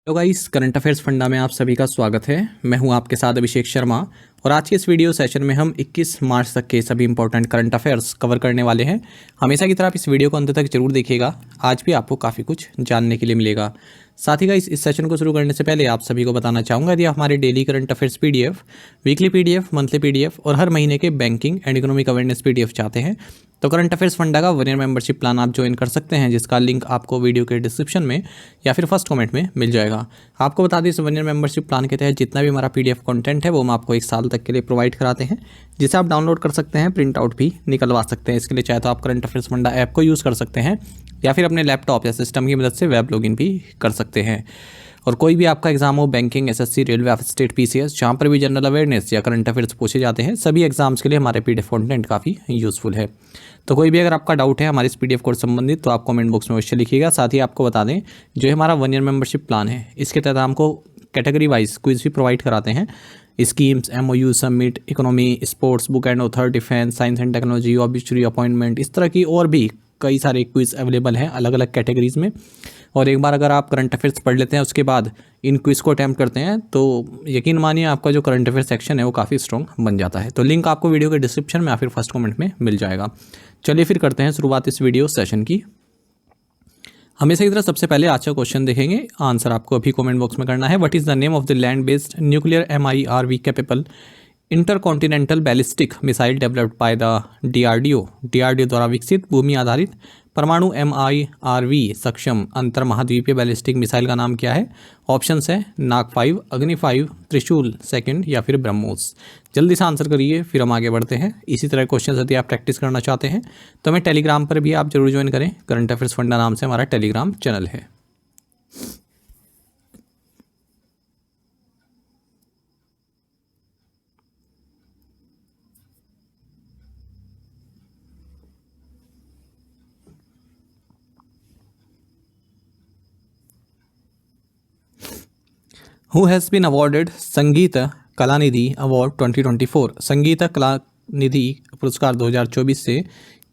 तो guys current affairs funda में आप सभी का स्वागत है। मैं हूं आपके साथ अभिषेक शर्मा और आज के इस वीडियो सेशन में हम 21 मार्च तक के सभी इंपॉर्टेंट करंट अफेयर्स कवर करने वाले हैं। हमेशा की तरह आप इस वीडियो को अंत तक जरूर देखिएगा, आज भी आपको काफ़ी कुछ जानने के लिए मिलेगा। साथ ही गाइस इस सेशन को शुरू करने से पहले आप सभी को बताना चाहूँगा, यदि आप हमारे daily current affairs PDF, weekly PDF, monthly PDF और हर महीने के banking and economic awareness PDF चाहते हैं तो करंट अफेयर्स फंडा का 1 ईयर मेंबरशिप प्लान आप ज्वाइन कर सकते हैं, जिसका लिंक आपको वीडियो के डिस्क्रिप्शन में या फिर फर्स्ट कमेंट में मिल जाएगा। आपको बता दें, इस 1 ईयर मेंबरशिप प्लान के तहत जितना भी हमारा पीडीएफ कंटेंट है वो हम आपको 1 साल तक के लिए प्रोवाइड कराते हैं, जिसे आप डाउनलोड कर सकते हैं, प्रिंट आउट भी निकलवा सकते हैं। इसके लिए चाहे तो आप करंट अफेयर्स फंडा ऐप को यूज़ कर सकते हैं या फिर अपने लैपटॉप या सिस्टम की मदद से वेब लॉगिन भी कर सकते हैं। और कोई भी आपका एग्जाम हो, banking, SSC, railway, state, PCS, जहाँ पर भी जनरल अवेयरनेस या करंट अफेयर्स पूछे जाते हैं, सभी एग्जाम्स के लिए हमारे पीडीएफ कंटेंट काफ़ी यूज़फुल है। तो कोई भी अगर आपका डाउट है हमारे इस पीडीएफ कोर्स संबंधित तो आप कमेंट बॉक्स में अवश्य लिखिएगा। साथ ही आपको बता दें, जो हमारा 1 ईयर मेंबरशिप प्लान है, इसके तहत हमको कैटेगरी वाइज क्विज भी प्रोवाइड कराते हैं। Schemes, MoU, summit, economy, sports, book and author, defence, science and technology, ऑब्जेक्चुरी, अपॉइंटमेंट, इस तरह की और भी कई सारे क्विज अवेलेबल हैं अलग अलग कैटेगरीज में। और एक बार अगर आप करंट अफेयर्स पढ़ लेते हैं, उसके बाद इन क्विज को अटैम्प्ट करते हैं, तो यकीन मानिए आपका जो करंट अफेयर सेक्शन है वो काफ़ी स्ट्रॉन्ग बन जाता है। तो लिंक आपको वीडियो के डिस्क्रिप्शन में या फिर फर्स्ट कमेंट में मिल जाएगा। चलिए फिर करते हैं शुरुआत इस वीडियो सेशन की। हमेशा की तरह सबसे पहले आज का क्वेश्चन देखेंगे, आंसर आपको अभी कमेंट बॉक्स में करना है। What is the name of the land based nuclear MIRV capable intercontinental ballistic missile developed by the DRDO द्वारा विकसित भूमि आधारित परमाणु MIRV सक्षम अंतर महाद्वीपीय बैलिस्टिक मिसाइल का नाम क्या है? ऑप्शंस है नाग 5, अग्नि 5, त्रिशूल सेकंड या फिर ब्रह्मोस। जल्दी से आंसर करिए, फिर हम आगे बढ़ते हैं। इसी तरह क्वेश्चन यदि आप प्रैक्टिस करना चाहते हैं तो हमें टेलीग्राम पर भी आप जरूर ज्वाइन करें। करंट अफेयर्स फंडा नाम से हमारा टेलीग्राम चैनल है। हु हैज़ बीन अवॉर्डेड संगीत कलानिधि अवार्ड 2024? संगीत कलानिधि पुरस्कार 2024 से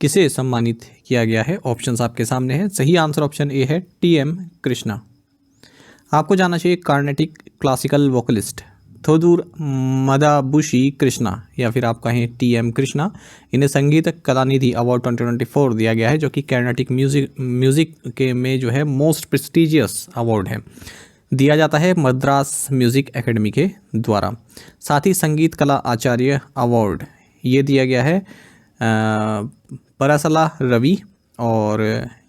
किसे सम्मानित किया गया है? ऑप्शंस आपके सामने हैं। सही आंसर ऑप्शन ए है TM कृष्णा। आपको जानना चाहिए कार्नेटिक क्लासिकल वोकलिस्ट थोदूर मदाबुशी कृष्णा या फिर आप कहें TM कृष्णा, इन्हें संगीत कलानिधि अवार्ड 2024 दिया गया है, जो कि कार्नेटिक म्यूजिक के में जो है मोस्ट प्रेस्टिजियस अवार्ड है, दिया जाता है मद्रास म्यूज़िक एकेडमी के द्वारा। साथ ही संगीत कला आचार्य अवार्ड ये दिया गया है परासला रवि और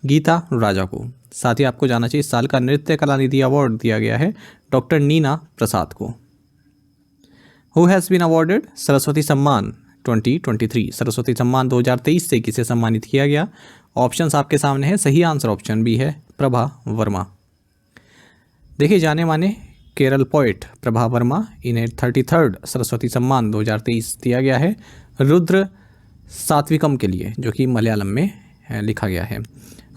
गीता राजा को। साथ ही आपको जानना चाहिए इस साल का नृत्य कलानिधि अवार्ड दिया गया है डॉक्टर नीना प्रसाद को। Who has been awarded Saraswati Samman 2023? Saraswati Samman 2023 से किसे सम्मानित किया गया? ऑप्शंस आपके सामने है। सही आंसर ऑप्शन बी है प्रभा वर्मा। देखिए, जाने माने केरल पोइट प्रभा वर्मा, इन्हें 33rd सरस्वती सम्मान 2023 दिया गया है रुद्र सात्विकम के लिए, जो कि मलयालम में लिखा गया है।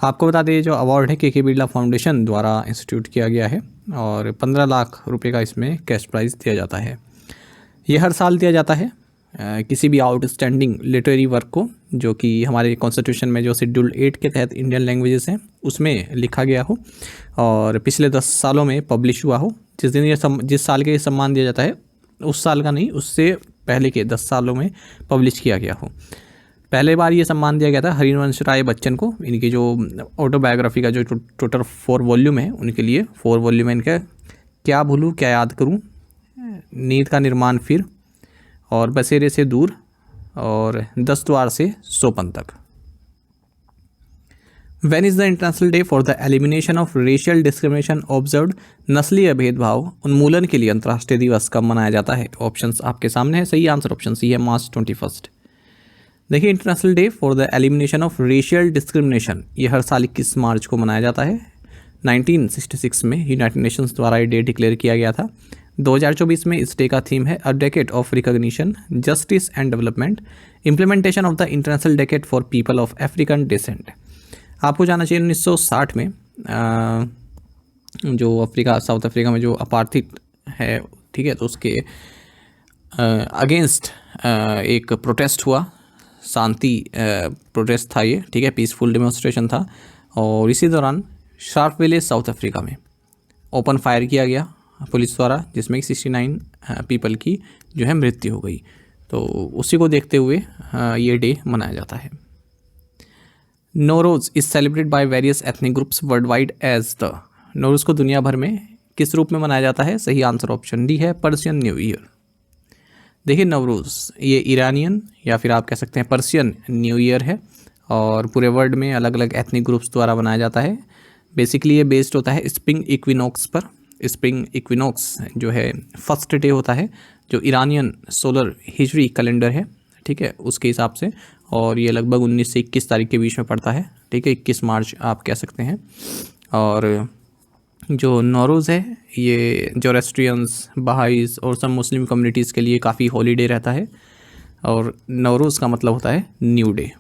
आपको बता दें, जो अवार्ड है के बिरला फाउंडेशन द्वारा इंस्टीट्यूट किया गया है और 15 लाख रुपए का इसमें कैश प्राइज़ दिया जाता है। ये हर साल दिया जाता है किसी भी आउटस्टैंडिंग लिटरेरी वर्क को, जो कि हमारे कॉन्स्टिट्यूशन में जो शेड्यूल 8 के तहत इंडियन लैंग्वेजेस हैं उसमें लिखा गया हो और पिछले 10 सालों में पब्लिश हुआ हो। जिस दिन जिस साल के सम्मान दिया जाता है उस साल का नहीं, उससे पहले के 10 सालों में पब्लिश किया गया हो। पहले बार ये सम्मान दिया गया था हरिवंश राय बच्चन को। इनकी जो ऑटोबायोग्राफी का जो टोटल 4 वॉल्यूम है उनके लिए, 4 वॉल्यूम है इनका, क्या भूलूं क्या याद करूं, नींद का निर्माण फिर, और बसेरे से दूर, और 10 द्वार से सोपन तक। When is the International Day for the Elimination of Racial Discrimination Observed? नस्लीय भेदभाव उन्मूलन के लिए अंतर्राष्ट्रीय दिवस कब मनाया जाता है? ऑप्शंस आपके सामने है। सही आंसर ऑप्शन सी है मार्च 21। देखिए, international day for the elimination of racial discrimination ये हर साल 21 मार्च को मनाया जाता है। 1966 में यूनाइटेड नेशंस द्वारा ये डे डिक्लेयर किया गया था। 2024 में इस डे का थीम है a decade of recognition, justice and development, implementation of the international decade for people of African descent. आपको जानना चाहिए 1960 में जो साउथ अफ्रीका में जो अपार्थिक है, ठीक है, तो उसके अगेंस्ट एक प्रोटेस्ट हुआ, शांति प्रोटेस्ट था ये, ठीक है, पीसफुल डेमोन्स्ट्रेशन था। और इसी दौरान शार्पविले साउथ अफ्रीका में ओपन फायर किया गया पुलिस द्वारा, जिसमें 69 पीपल की जो है मृत्यु हो गई। तो उसी को देखते हुए ये डे मनाया जाता है। Nowruz is celebrate by various ethnic groups world wide as the, Nowruz को दुनिया भर में किस रूप में मनाया जाता है? सही आंसर ऑप्शन डी है, पर्शियन न्यू ईयर। देखिए नवरोज़ ये ईरानियन या फिर आप कह सकते हैं पर्शियन न्यू ईयर है और पूरे वर्ल्ड में अलग अलग एथनिक ग्रुप्स द्वारा मनाया जाता है। बेसिकली ये बेस्ड होता है स्प्रिंग इक्विनॉक्स पर। स्प्रिंग इक्विनॉक्स जो है फर्स्ट डे होता है जो ईरानियन सोलर हिजरी कैलेंडर है, ठीक है, उसके हिसाब से, और ये लगभग 19 से 21 तारीख के बीच में पड़ता है, ठीक है, 21 मार्च आप कह सकते हैं। और जो नौरोज़ है ये जोरेस्ट्रियंस, बहाईस और सब मुस्लिम कम्युनिटीज़ के लिए काफ़ी हॉलीडे रहता है और नौरोज़ का मतलब होता है न्यू डे।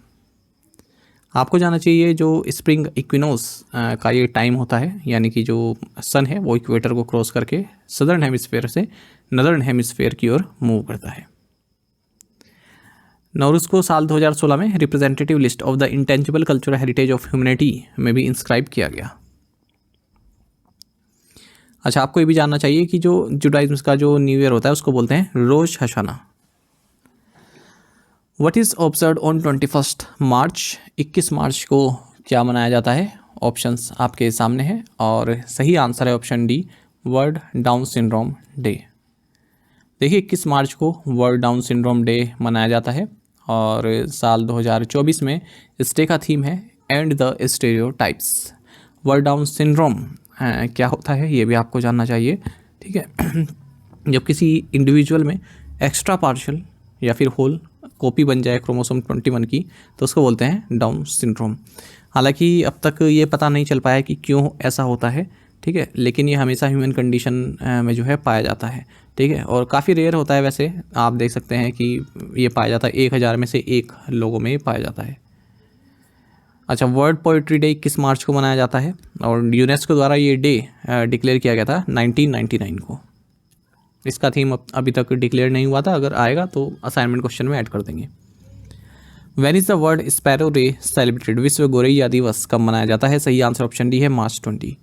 आपको जाना चाहिए जो स्प्रिंग इक्विनोस का ये टाइम होता है, यानी कि जो सन है वो इक्वेटर को क्रॉस करके सदर्न हेमिस्फेयर से नदर्न हेमिस्फेयर की ओर मूव करता है। नौरोज़ को साल 2016 में representative list of the intangible cultural heritage of humanity में भी इंस्क्राइब किया गया। अच्छा, आपको ये भी जानना चाहिए कि जो जुडाइज्म का जो न्यू ईयर होता है उसको बोलते हैं रोश हशाना। व्हाट इज़ ऑब्जर्व ऑन 21 मार्च, 21 मार्च को क्या मनाया जाता है? ऑप्शंस आपके सामने हैं और सही आंसर है option D, world down syndrome day. देखिए 21 मार्च को वर्ल्ड डाउन सिंड्रोम डे मनाया जाता है और साल 2024 में इस डे का थीम है and the stereotypes. World down syndrome क्या होता है ये भी आपको जानना चाहिए, ठीक है। जब किसी इंडिविजुअल में एक्स्ट्रा पार्शियल या फिर होल कॉपी बन जाए क्रोमोसोम 21 की तो उसको बोलते हैं डाउन सिंड्रोम। हालांकि अब तक ये पता नहीं चल पाया कि क्यों ऐसा होता है, ठीक है, लेकिन ये हमेशा ह्यूमन कंडीशन में जो है पाया जाता है, ठीक है, और काफ़ी रेयर होता है। वैसे आप देख सकते हैं कि ये पाया जाता है 1000 में से 1 लोगों में ये पाया जाता है। अच्छा, वर्ल्ड पोइट्री डे 21 मार्च को मनाया जाता है और यूनेस्को द्वारा ये डे डिक्लेयर किया गया था 1999 को। इसका थीम अभी तक डिक्लेयर नहीं हुआ था, अगर आएगा तो असाइनमेंट क्वेश्चन में ऐड कर देंगे। When is the world sparrow day celebrated, विश्व गोरैया दिवस कब मनाया जाता है? सही आंसर ऑप्शन डी है, मार्च 20।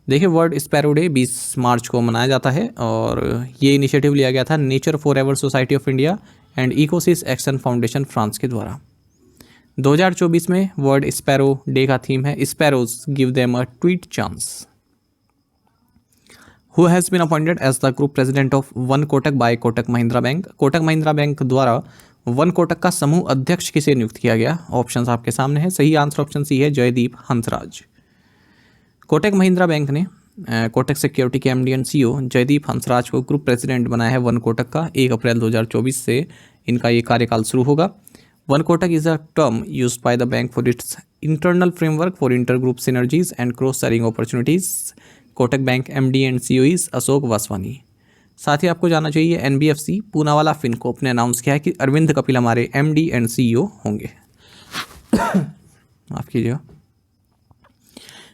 देखिए वर्ल्ड स्पैरो डे 20 मार्च को मनाया जाता है और ये इनिशिएटिव लिया गया था nature forever society of India and ecosys action foundation France के द्वारा। 2024 में वर्ल्ड स्पैरो डे का थीम है sparrows give them a tweet chance. Who has been appointed as the group president of one Kotak by Kotak Mahindra bank, Kotak Mahindra bank द्वारा one Kotak का समूह अध्यक्ष किसे नियुक्त किया गया? ऑप्शंस आपके सामने है, सही आंसर ऑप्शन सी है, जयदीप हंसराज। कोटक महिंद्रा बैंक ने कोटक सिक्योरिटी के MD and CEO Jaydeep Hansraj को ग्रुप प्रेसिडेंट बनाया है वन कोटक का। 1 अप्रैल 2024 से इनका ये कार्यकाल शुरू होगा। One Kotak is a term used by the bank for its internal framework for inter group synergies and cross selling opportunities. Kotak bank MD and CEO is Ashok Vaswani. साथ ही आपको जानना चाहिए एनबीएफसी पूनावाला फिनकॉर्प ने अनाउंस किया है कि अरविंद कपिल हमारे एमडी एंड सीईओ होंगे। माफ कीजिएगा।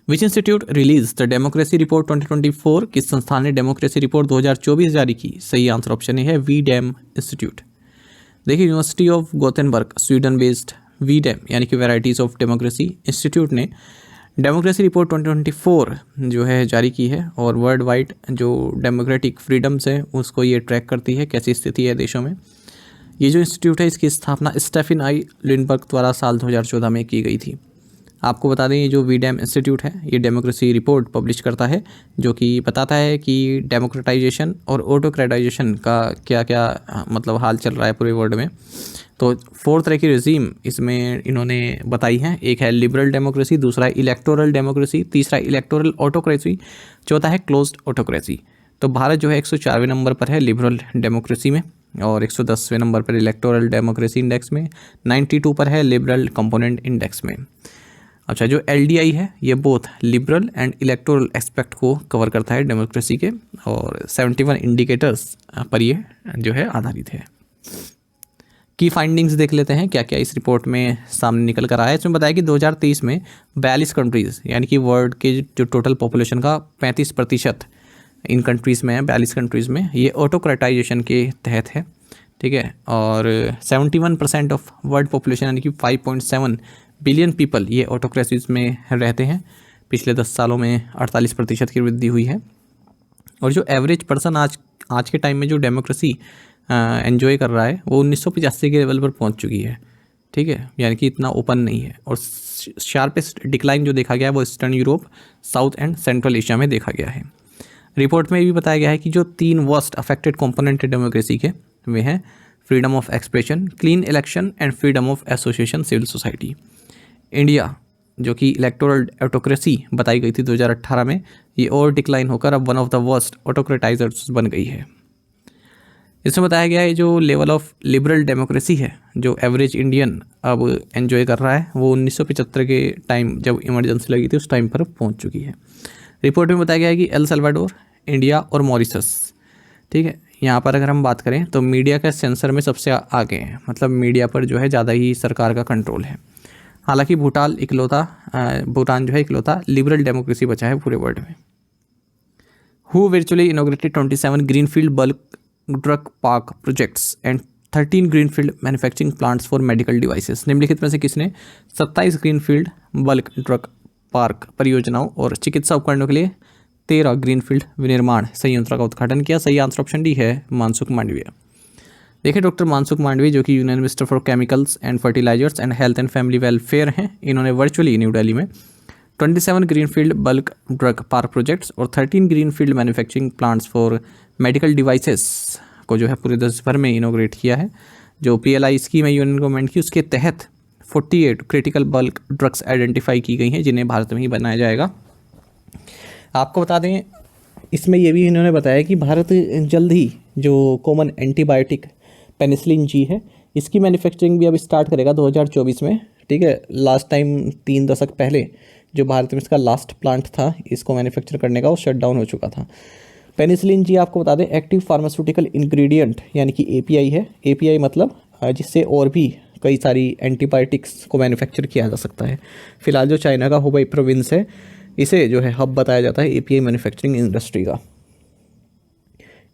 Which institute release the democracy report 2024, किस संस्थान ने डेमोक्रेसी रिपोर्ट 2024 जारी की? सही आंसर ऑप्शन है वीडैम इंस्टीट्यूट। देखिए university of Gothenburg Sweden based V Dem यानी कि वैराइटीज ऑफ डेमोक्रेसी इंस्टीट्यूट ने डेमोक्रेसी रिपोर्ट 2024 जो है जारी की है और वर्ल्ड वाइड जो डेमोक्रेटिक फ्रीडम्स है उसको ये ट्रैक करती है, कैसी स्थिति है देशों में। ये जो इंस्टीट्यूट है इसकी स्थापना स्टेफन आई लिंडबर्ग द्वारा साल 2014 में की गई थी। आपको बता दें ये जो वीडैम इंस्टीट्यूट है ये डेमोक्रेसी रिपोर्ट पब्लिश करता है जो कि बताता है कि डेमोक्रेटाइजेशन और ऑटोक्रेटाइजेशन का क्या क्या मतलब हाल चल रहा है पूरे वर्ल्ड में। तो 4 तरह की रिजीम इसमें इन्होंने बताई हैं। एक है लिबरल डेमोक्रेसी, दूसरा है इलेक्टोरल डेमोक्रेसी, तीसरा इलेक्टोरल ऑटोक्रेसी, चौथा है क्लोज्ड ऑटोक्रेसी। तो भारत जो है 104वें नंबर पर है लिबरल डेमोक्रेसी में और 110वें नंबर पर इलेक्टोरल डेमोक्रेसी इंडेक्स में, 92 पर है लिबरल कंपोनेंट इंडेक्स में। अच्छा, जो एलडीआई है ये both liberal and electoral aspect को कवर करता है डेमोक्रेसी के और 71 इंडिकेटर्स पर ये जो है आधारित है। की फाइंडिंग्स देख लेते हैं क्या क्या इस रिपोर्ट में सामने निकल कर आया है। इसमें बताया कि 2023 में 42 कंट्रीज़ यानी कि वर्ल्ड के जो टोटल पॉपुलेशन का 35% इन कंट्रीज़ में है, 42 कंट्रीज़ में ये ऑटोक्रेटाइजेशन के तहत है, ठीक है, और 71% ऑफ वर्ल्ड पॉपुलेशन यानी कि 5.7 बिलियन पीपल ये ऑटोक्रेसीज में रहते हैं। पिछले 10 सालों में 48% की वृद्धि हुई है। और जो एवरेज पर्सन आज आज के टाइम में जो डेमोक्रेसी एंजॉय कर रहा है वो 1985 के लेवल पर पहुंच चुकी है, ठीक है, यानी कि इतना ओपन नहीं है। और शार्पेस्ट डिक्लाइन जो देखा गया है वो eastern Europe, south and central Asia में देखा गया है। रिपोर्ट में ये भी बताया गया है कि जो 3 वर्स्ट अफेक्टेड कंपोनेंट है डेमोक्रेसी के, वे हैं freedom of expression, clean election and freedom of association civil society. India जो कि इलेक्टोरल ऑटोक्रेसी बताई गई थी 2018 में, ये और डिक्लाइन होकर अब वन ऑफ द वर्स्ट ऑटोक्रेटाइजर्स बन गई है। इसमें बताया गया है जो लेवल ऑफ लिबरल डेमोक्रेसी है जो एवरेज इंडियन अब एंजॉय कर रहा है वो 1975 के टाइम जब इमरजेंसी लगी थी उस टाइम पर पहुंच चुकी है। रिपोर्ट में बताया गया है कि एल सल्वाडोर, इंडिया और मॉरिशस, ठीक है, यहाँ पर अगर हम बात करें तो मीडिया के सेंसर में सबसे आगे हैं, मतलब मीडिया पर जो है ज़्यादा ही सरकार का कंट्रोल है। हालांकि भूटान जो है इकलौता लिबरल डेमोक्रेसी बचा है पूरे वर्ल्ड में। Who virtually inaugurated 27 greenfield bulk drug park projects and 13 greenfield manufacturing plants for medical devices. निम्नलिखित में से किसने 27 ग्रीनफील्ड बल्क ड्रग पार्क परियोजनाओं और चिकित्सा उपकरणों के लिए 13 ग्रीनफील्ड विनिर्माण संयंत्रों का उद्घाटन किया? सही आंसर ऑप्शन डी है, मनसुख मांडविया। देखिए डॉक्टर मनसुख मांडविया जो कि union minister for chemicals and fertilizers and health and family welfare हैं, इन्होंने वर्चुअली न्यू दिल्ली में 27 greenfield bulk drug park projects और 13 greenfield manufacturing plants for medical devices को जो है पूरे देश भर में इनोग्रेट किया है। जो PLI स्कीम है यूनियन गवर्नमेंट की, उसके तहत 48 क्रिटिकल बल्क ड्रग्स आइडेंटिफाई की गई हैं जिन्हें भारत में ही बनाया जाएगा। आपको बता दें इसमें ये भी इन्होंने बताया कि भारत जल्द ही जो कॉमन एंटीबायोटिक पेनिसिलिन जी है इसकी मैन्युफैक्चरिंग भी अब स्टार्ट करेगा 2024 में, ठीक है। लास्ट टाइम 3 दशक पहले जो भारत में इसका लास्ट प्लांट था इसको मैन्युफैक्चर करने का, वो शट डाउन हो चुका था। पेनिसिलिन जी आपको बता दें एक्टिव फार्मास्यूटिकल इंग्रेडिएंट यानी कि API है। API मतलब जिससे और भी कई सारी एंटीबायोटिक्स को मैन्युफैक्चर किया जा सकता है। फिलहाल जो चाइना का हुबई प्रोविंस है इसे जो है हब बताया जाता है API मैन्युफैक्चरिंग इंडस्ट्री का।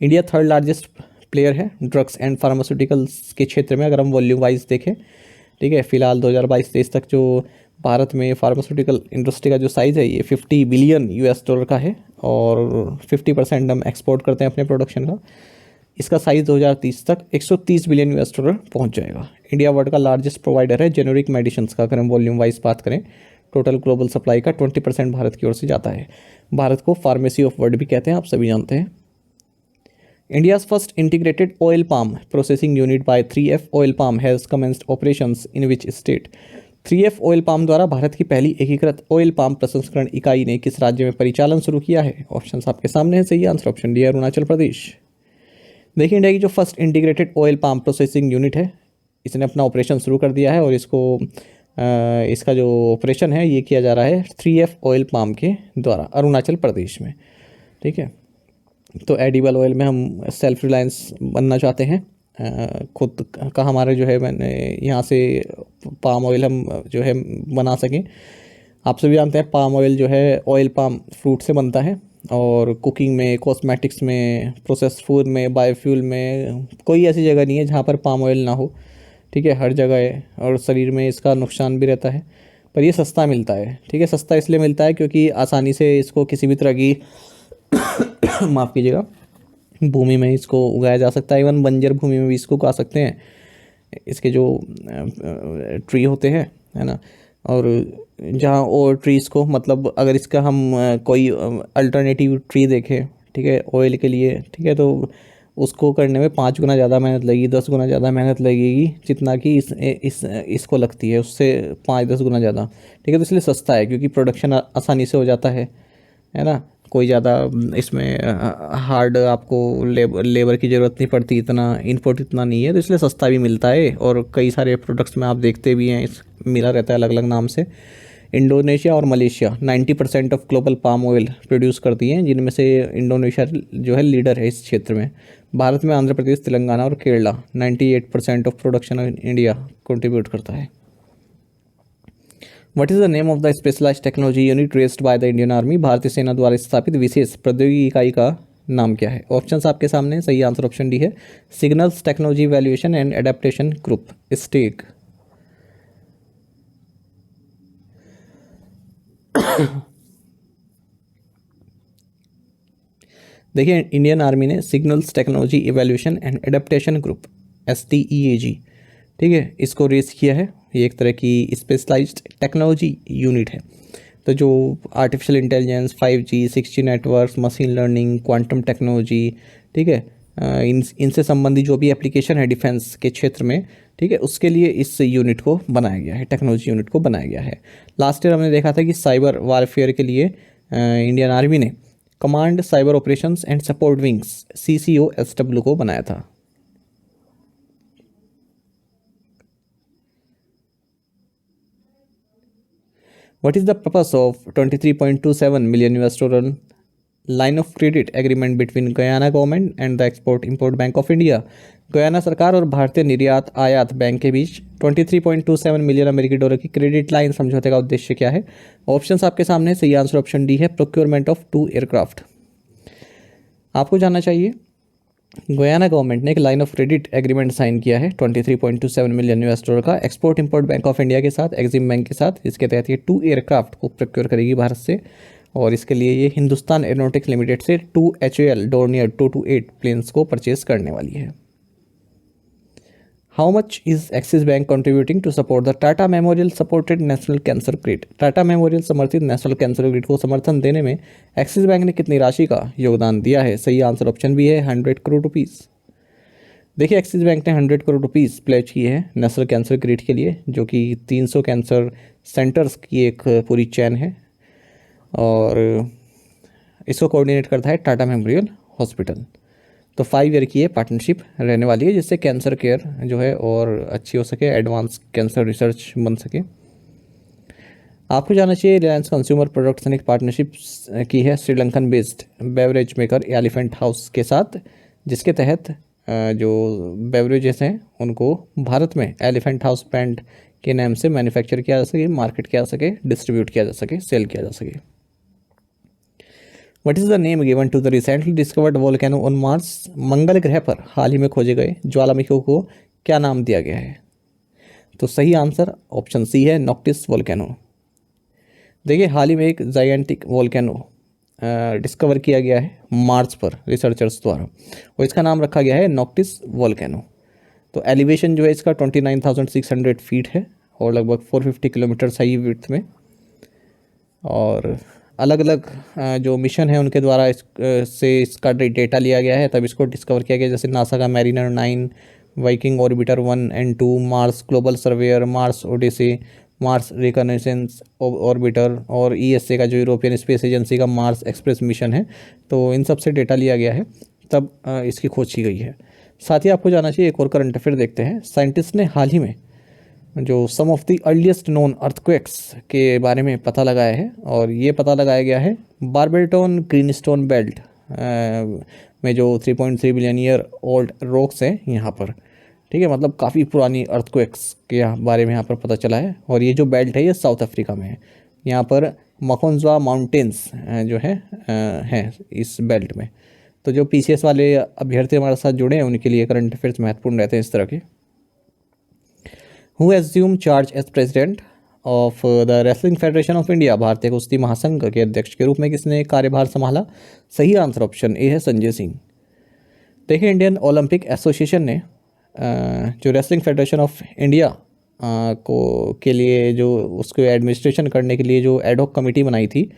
इंडिया 3rd लार्जेस्ट प्लेयर है ड्रग्स एंड फार्मास्यूटिकल्स के क्षेत्र में अगर हम वॉल्यूम वाइज देखें, ठीक है। फिलहाल 2022-23 तक जो भारत में फार्मास्यूटिकल इंडस्ट्री का जो साइज़ है ये $50 बिलियन का है और 50% हम एक्सपोर्ट करते हैं अपने प्रोडक्शन का। इसका साइज़ 2030 तक $130 बिलियन पहुंच जाएगा। इंडिया वर्ल्ड का लार्जेस्ट प्रोवाइडर है जेनेरिक मेडिसिन का, अगर हम वॉल्यूम वाइज बात करें। टोटल ग्लोबल सप्लाई का 20% भारत की ओर से जाता है। भारत को फार्मेसी ऑफ वर्ल्ड भी कहते हैं, आप सभी जानते हैं। India's first integrated oil palm processing unit by 3F Oil Palm has commenced operations in which state? 3F Oil Palm द्वारा भारत की पहली एकीकृत ऑयल पाम प्रसंस्करण इकाई ने किस राज्य में परिचालन शुरू किया है? ऑप्शंस आपके सामने है, सही answer option D Arunachal Pradesh. देखिए इंडिया की जो first integrated oil palm processing unit है इसने अपना ऑपरेशन शुरू कर दिया है और इसका जो ऑपरेशन है ये किया जा रहा है 3F ऑयल पाम के द्वारा अरुणाचल प्रदेश में, ठीक है। तो एडिबल ऑयल में हम सेल्फ रिलायंस बनना चाहते हैं, खुद का हमारे जो है मैंने यहाँ से पाम ऑयल हम जो है बना सकें। आप सभी जानते हैं पाम ऑयल जो है ऑयल पाम फ्रूट से बनता है और कुकिंग में, कॉस्मेटिक्स में, प्रोसेस्ड फूड में, बायोफ्यूल में कोई ऐसी जगह नहीं है जहाँ पर पाम ऑयल ना हो, ठीक है, हर जगह है। और शरीर में इसका नुकसान भी रहता है, पर ये सस्ता मिलता है, ठीक है। सस्ता इसलिए मिलता है क्योंकि आसानी से इसको किसी भी तरह की माफ़ कीजिएगा भूमि में इसको उगाया जा सकता है। इवन बंजर भूमि में भी इसको उगा सकते हैं। इसके जो ट्री होते हैं, है ना, और जहाँ और ट्रीज़ को मतलब अगर इसका हम कोई अल्टरनेटिव ट्री देखें, ठीक है, ऑयल के लिए, ठीक है, तो उसको करने में 5 गुना ज़्यादा मेहनत लगेगी, 10 गुना ज़्यादा मेहनत लगेगी जितना कि इसको लगती है, उससे 5-10 गुना ज़्यादा, ठीक है। तो इसलिए सस्ता है क्योंकि प्रोडक्शन आसानी से हो जाता है ना। कोई ज़्यादा इसमें हार्ड आपको लेबर की ज़रूरत नहीं पड़ती, इतना इनपुट इतना नहीं है, तो इसलिए सस्ता भी मिलता है। और कई सारे प्रोडक्ट्स में आप देखते भी हैं इस मिला रहता है अलग अलग नाम से। इंडोनेशिया और Malaysia 90% of global palm oil produce करती हैं, जिनमें से इंडोनेशिया जो है लीडर है इस क्षेत्र में। भारत में आंध्र प्रदेश, तेलंगाना और Kerala 98% of production of India contribute करता है। What is the name of the specialized technology unit raised by the Indian army? भारतीय सेना द्वारा स्थापित विशेष प्रौद्योगिकी इकाई का नाम क्या है? ऑप्शंस आपके सामने, सही आंसर ऑप्शन डी है, signals technology valuation and adaptation group, STEAG. देखिए, इंडियन आर्मी ने signals technology evaluation and adaptation group STEAG, ठीक है, इसको रेस किया है। ये एक तरह की स्पेशलाइज्ड टेक्नोलॉजी यूनिट है। तो जो artificial intelligence, 5G 6G networks, machine learning, quantum technology, ठीक है, इनसे संबंधित जो भी एप्लीकेशन है डिफेंस के क्षेत्र में, ठीक है, उसके लिए इस यूनिट को बनाया गया है, टेक्नोलॉजी यूनिट को बनाया गया है। लास्ट ईयर हमने देखा था कि साइबर वारफेयर के लिए इंडियन आर्मी ने command cyber operations and support wings CCOSW को बनाया था। What is the purpose of $23.27 million line of credit agreement between Guyana government and the Export-Import Bank of India? Guyana सरकार और भारतीय निर्यात आयात बैंक के बीच 23.27 मिलियन अमेरिकी डॉलर की क्रेडिट लाइन समझौते का उद्देश्य क्या है? ऑप्शंस आपके सामने। सही आंसर ऑप्शन डी है, प्रोक्योरमेंट ऑफ 2 एयरक्राफ्ट। आपको जानना चाहिए, गयाना गवर्नमेंट ने एक line of credit agreement sign किया है 23.27 मिलियन $, का export import bank of India के साथ, एक्सिम बैंक के साथ। इसके तहत ये 2 एयरक्राफ्ट को प्रोक्योर करेगी भारत से, और इसके लिए ये हिंदुस्तान एरोनॉटिक्स लिमिटेड से 2 HAL डोर्नियर 228 प्लेन्स को परचेज करने वाली है। How much is Axis bank contributing to support the Tata memorial supported national cancer grid? Tata memorial समर्थित नेशनल कैंसर ग्रिड को समर्थन देने में एक्सिस बैंक ने कितनी राशि का योगदान दिया है? सही आंसर ऑप्शन भी है, 100 करोड़ रुपीज़। देखिए, एक्सिस बैंक ने 100 करोड़ रुपीज़ प्लेज किए हैं नेशनल कैंसर ग्रिड के लिए, जो कि 300 कैंसर सेंटर्स की एक पूरी चैन है, और इसको कोऑर्डिनेट करता है टाटा मेमोरियल हॉस्पिटल। तो 5 ईयर की ये पार्टनरशिप रहने वाली है, जिससे कैंसर केयर जो है और अच्छी हो सके, एडवांस कैंसर रिसर्च बन सके। आपको जानना चाहिए, रिलायंस कंज्यूमर प्रोडक्ट्स ने एक पार्टनरशिप की है Sri Lankan based beverage maker elephant house के साथ, जिसके तहत जो बेवरेजेस हैं उनको भारत में एलिफेंट हाउस ब्रांड के नाम से मैन्युफैक्चर किया जा सके, मार्केट किया जा सके, डिस्ट्रीब्यूट किया जा सके, सेल किया जा सके। What is the name given to the recently discovered volcano on Mars? मंगल ग्रह पर हाल ही में खोजे गए ज्वालामुखी को क्या नाम दिया गया है? तो सही आंसर ऑप्शन सी है, नॉक्टिस वोल्केनो। देखिए, हाल ही में एक जायंटिक वोल्केनो डिस्कवर किया गया है मार्स पर रिसर्चर्स द्वारा, और इसका नाम रखा गया है नॉक्टिस वोल्केनो। तो एलिवेशन जो है इसका 29,600 फीट है, और लगभग 450 किलोमीटर सही विड्थ में। और अलग अलग जो मिशन है उनके द्वारा इसका डेटा लिया गया है, तब इसको डिस्कवर किया गया। जैसे नासा का Mariner 9, Viking orbiter 1 and 2, Mars global surveyor, Mars Odyssey, Mars reconnaissance orbiter, और ESA का जो यूरोपियन स्पेस एजेंसी का मार्स एक्सप्रेस मिशन है। तो इन सब से डेटा लिया गया है, तब इसकी खोज की गई है। साथ ही आपको जानना चाहिए, एक और करंट अफेयर देखते हैं। साइंटिस्ट ने हाल ही में जो some of the earliest known earthquakes के बारे में पता लगाया है, और ये पता लगाया गया है बार्बेटोन ग्रीनस्टोन बेल्ट में जो 3.3 बिलियन ईयर ओल्ड रॉक्स हैं यहाँ पर, ठीक है, मतलब काफ़ी पुरानी अर्थक्वेक्स के बारे में यहाँ पर पता चला है। और ये जो बेल्ट है ये साउथ अफ्रीका में है। यहाँ पर मकोंजवा माउंटेन्स जो है इस बेल्ट में। तो जो PCS वाले अभ्यर्थी हमारे साथ जुड़े हैं उनके लिए करंट अफेयर्स महत्वपूर्ण रहते हैं इस तरह के। Who assumed charge as president of the wrestling federation of India? भारतीय कुश्ती महासंघ के अध्यक्ष के रूप में किसने कार्यभार संभाला? सही आंसर ऑप्शन ए है, संजय सिंह। देखिए, इंडियन ओलंपिक एसोसिएशन ने जो रेसलिंग फेडरेशन ऑफ इंडिया के लिए जो उसको एडमिनिस्ट्रेशन करने के लिए जो एडहॉक कमेटी बनाई थी,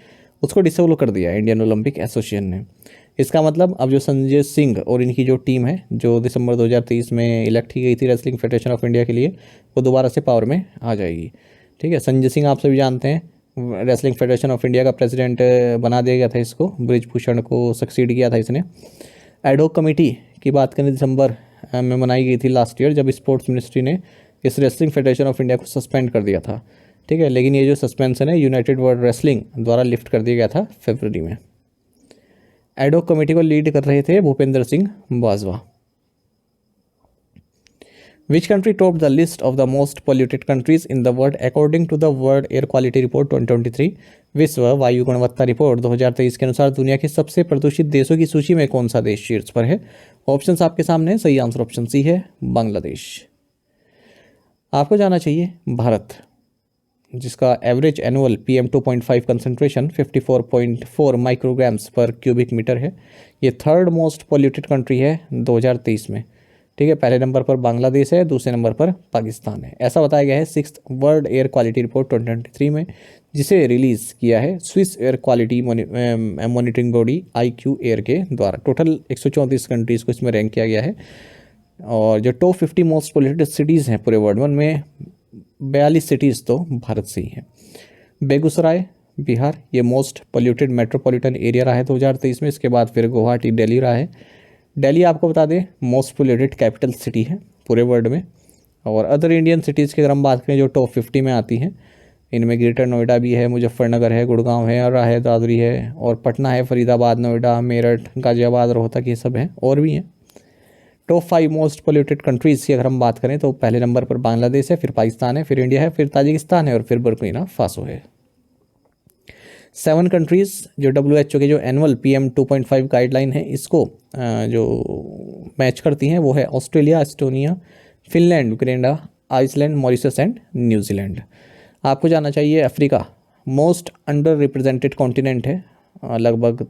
उसको डिसोल्व कर दिया इंडियन ओलंपिक एसोसिएशन ने। इसका मतलब अब जो संजय सिंह और इनकी जो टीम है, जो दिसंबर 2023 में इलेक्ट की गई थी रेसलिंग फेडरेशन ऑफ इंडिया के लिए, वो दोबारा से पावर में आ जाएगी। ठीक है, संजय सिंह आप सभी जानते हैं रेसलिंग फेडरेशन ऑफ इंडिया का प्रेसिडेंट बना दिया गया था इसको, बृजभूषण को सक्सीड किया था इसने। एडहॉक कमेटी की बात करें, दिसंबर में बनाई गई थी लास्ट ईयर, जब स्पोर्ट्स मिनिस्ट्री ने इस रेसलिंग फेडरेशन ऑफ इंडिया को सस्पेंड कर दिया था। ठीक है, लेकिन ये जो सस्पेंशन है यूनाइटेड वर्ल्ड रेसलिंग द्वारा लिफ्ट कर दिया गया था फरवरी में। एडहॉक कमेटी को लीड कर रहे थे Bhupendra Singh Bajwa. Which country topped the list of the most polluted countries in the world according to the World Air Quality Report 2023? विश्व वायु गुणवत्ता रिपोर्ट 2023 के अनुसार दुनिया के सबसे प्रदूषित देशों की सूची में कौन सा देश शीर्ष पर है? ऑप्शंस आपके सामने। सही आंसर ऑप्शन सी है, बांग्लादेश। आपको जाना चाहिए, भारत जिसका average annual PM2.5 concentration 54.4 micrograms per cubic metre है, ये थर्ड मोस्ट पोल्यूटेड कंट्री है 2023 में। ठीक है, पहले नंबर पर बांग्लादेश है, दूसरे नंबर पर पाकिस्तान है। ऐसा बताया गया है 6th world air quality report 2023 में, जिसे रिलीज़ किया है Swiss air quality monitoring body IQ air के द्वारा। टोटल 134 कंट्रीज़ को इसमें रैंक किया गया है। और जो टॉप 50 मोस्ट पोल्यूटेड सिटीज़ हैं पूरे वर्ल्ड में, उनमें 42 सिटीज़ तो भारत से ही हैं। बेगूसराय बिहार ये मोस्ट पोल्यूटेड मेट्रोपॉलिटन एरिया रहा है 2023 में। इसके बाद फिर गुवाहाटी दिल्ली रहा है। दिल्ली आपको बता दें मोस्ट पोल्यूटेड कैपिटल सिटी है पूरे वर्ल्ड में। और अदर इंडियन सिटीज़ की अगर हम बात करें जो टॉप 50 में आती हैं, इनमें ग्रेटर नोएडा भी है, मुजफ्फरनगर है, गुड़गांव है, आरा है, दादरी है, और पटना है, फरीदाबाद, नोएडा, मेरठ, गाजियाबाद, रोहतक, ये सब हैं और भी हैं। टॉप 5 मोस्ट पोल्यूटेड कंट्रीज़ की अगर हम बात करें तो पहले नंबर पर बांग्लादेश है, फिर पाकिस्तान है, फिर इंडिया है, फिर ताजिकिस्तान है और फिर बुर्किना फासो है। 7 कंट्रीज़ जो WHO के जो एनुअल PM 2.5 गाइडलाइन है इसको जो मैच करती हैं वो है Australia, Estonia, Finland, Canada, Iceland, Mauritius and New Zealand. आपको जानना चाहिए Africa most under represented continent है। लगभग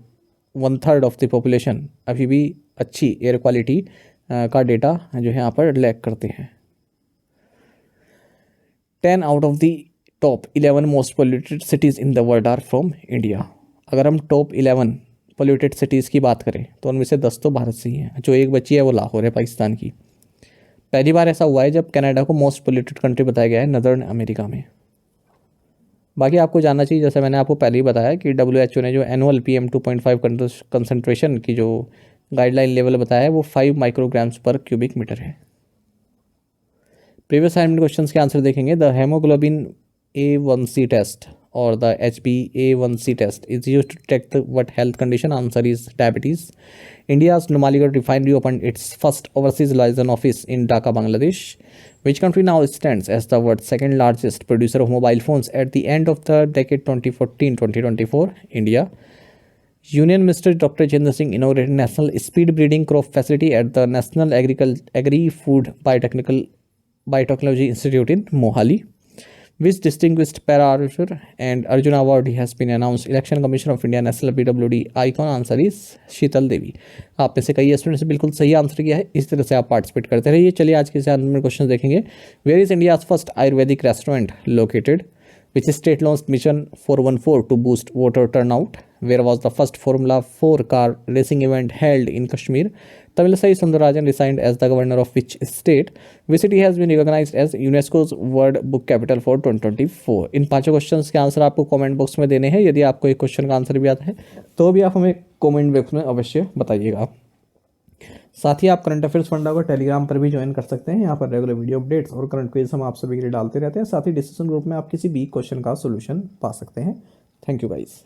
1/3 ऑफ द पॉपुलेशन अभी भी अच्छी एयर क्वालिटी का डेटा जो है यहाँ पर लैक करते हैं। 10 out of the top 11 most polluted cities in the world are from India. अगर हम टॉप 11 पोल्यूटेड सिटीज़ की बात करें तो उनमें से 10 तो भारत से ही हैं। जो एक बची है वो लाहौर है, पाकिस्तान की। पहली बार ऐसा हुआ है जब कनाडा को मोस्ट पोल्यूटेड कंट्री बताया गया है नदर्न अमेरिका में। बाकी आपको जानना चाहिए, जैसे मैंने आपको पहले ही बताया कि WHO ने जो एनुअल PM 2.5 कंसंट्रेशन की जो गाइडलाइन लेवल बताया है वो 5 माइक्रोग्राम्स पर क्यूबिक मीटर है। प्रीवियस असाइनमेंट क्वेश्चन के आंसर देखेंगे। द हेमोग्लोबिन A1C टेस्ट और the HbA1c test is use to detect what health condition? Answer is diabetes. India's Numaligarh refinery opened its first overseas liaison office in Dhaka, Bangladesh. Which country now stands as the world's second largest producer of mobile phones at the end of the decade 2014-2024? India. Union Minister Dr. Jitendra Singh inaugurated National Speed Breeding Crop Facility at the National Agri-Food Biotechnology Institute in Mohali. Which distinguished para-archer and Arjuna Award has been announced? Election Commission of India National PWD icon. Answer is शीतल देवी। आप में से कई students ने बिल्कुल सही answer किया है। इस तरह से आप पार्टिसिपेट करते रहिए। चलिए आज के असाइनमेंट क्वेश्चन देखेंगे। Where is India's first ayurvedic restaurant located? Which state launched Mission 414 to boost voter turnout? Where was the first Formula 4 car racing event held in Kashmir? Tamilisai Sundararajan resigned as the governor of which state? Which city has been recognized as UNESCO's World Book Capital for 2024? इन पांचों questions के answer आपको comment box में देने हैं। यदि आपको एक question का आंसर भी आता है तो भी आप हमें कमेंट बॉक्स में अवश्य बताइएगा। साथ ही आप करंट अफेयर्स फंडा को टेलीग्राम पर भी ज्वाइन कर सकते हैं। यहाँ पर रेगुलर वीडियो अपडेट्स और करंट क्विज हम आप सभी के लिए डालते रहते हैं। साथ ही डिस्कशन ग्रुप में आप किसी भी क्वेश्चन का सोल्यूशन पा सकते हैं। Thank you guys.